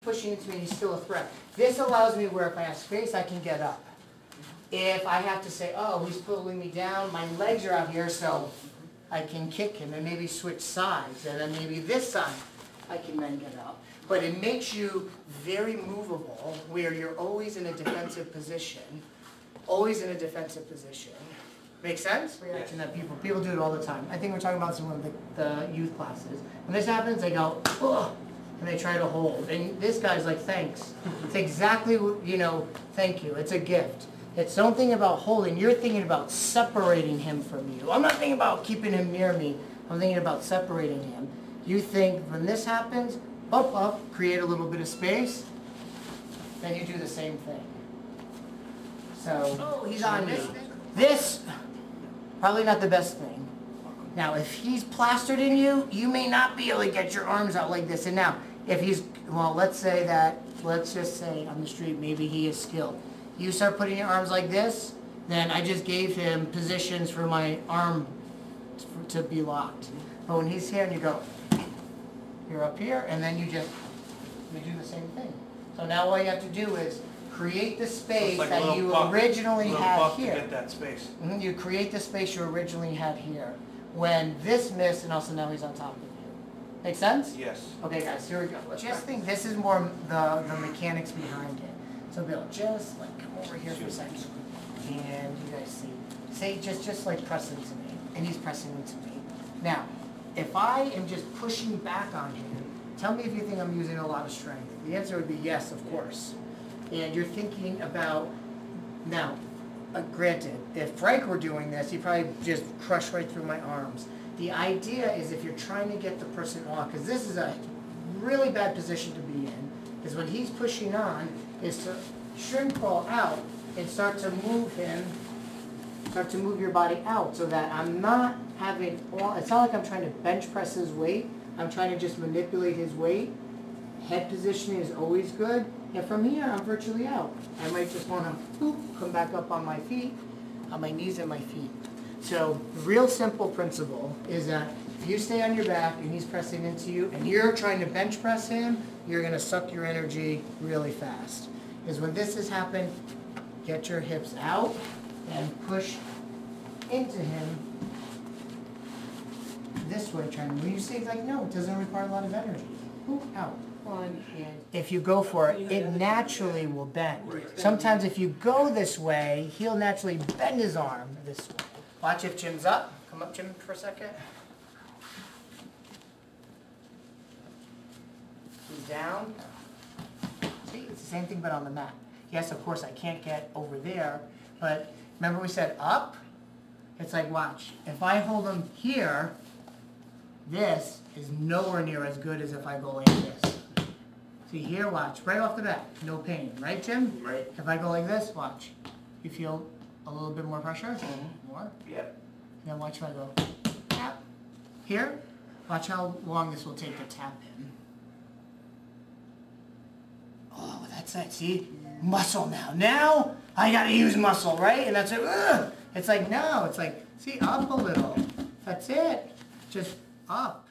pushing into me, he's still a threat. This allows me where if I have space, I can get up. If I have to say, oh, he's pulling me down, my legs are out here, so I can kick him and maybe switch sides, and then maybe this side I can then get up. But it makes you very movable, where you're always in a defensive position. Always in a defensive position. Make sense? Reaction that people do it all the time. I think we're talking about some of the youth classes. When this happens, they go, ugh, and they try to hold. And this guy's like, thanks. It's exactly, thank you. It's a gift. It's don't think about holding. You're thinking about separating him from you. I'm not thinking about keeping him near me. I'm thinking about separating him. You think when this happens, up, create a little bit of space, then you do the same thing. So, he's on me. This, probably not the best thing. Now, if he's plastered in you, you may not be able to get your arms out like this. And now, if he's, well, let's just say on the street, maybe he is skilled. You start putting your arms like this, then I just gave him positions for my arm to be locked. But when he's here and you go, you're up here, and then you do the same thing. So now all you have to do is create the space like that you originally had here. To get that space. You create the space you originally had here. When this missed, and also now he's on top of you. Make sense? Yes. Okay, guys, here we go. Just think this is more the mechanics behind it. So Bill, just like come over here for a second, and you guys see. Say just like press into me, and he's pressing into me. Now, if I am just pushing back on him, tell me if you think I'm using a lot of strength. The answer would be yes, of course. And you're thinking about, now, granted, if Frank were doing this, he'd probably just crush right through my arms. The idea is if you're trying to get the person off, because this is a really bad position to be in, is when he's pushing on, is to shrimp crawl out and start to move him, start to move your body out so that I'm not having, it's not like I'm trying to bench press his weight, I'm trying to just manipulate his weight. Head positioning is always good. And from here, I'm virtually out. I might just want to come back up on my feet, on my knees and my feet. So, real simple principle is that if you stay on your back and he's pressing into you and you're trying to bench press him, you're going to suck your energy really fast. Is when this has happened, get your hips out and push into him this way. When you say like, no, it doesn't require a lot of energy. Out. One hand. If you go for it, it naturally will bend. Sometimes if you go this way, he'll naturally bend his arm this way. Watch if Jim's up. Come up, Jim, for a second. He's down. See, it's the same thing but on the mat. Yes, of course, I can't get over there, but remember we said up? It's like, watch. If I hold him here, this is nowhere near as good as if I go like this. See here, watch, right off the bat, no pain, right Jim? Right. If I go like this, watch. You feel a little bit more pressure? Mm-hmm. More? Yep. Then watch if I go tap. Here, watch how long this will take to tap him. Oh, that's it, see? Muscle now. Now, I gotta use muscle, right? And that's it. Ugh! It's like, no, it's like, see, up a little. That's it. Just up.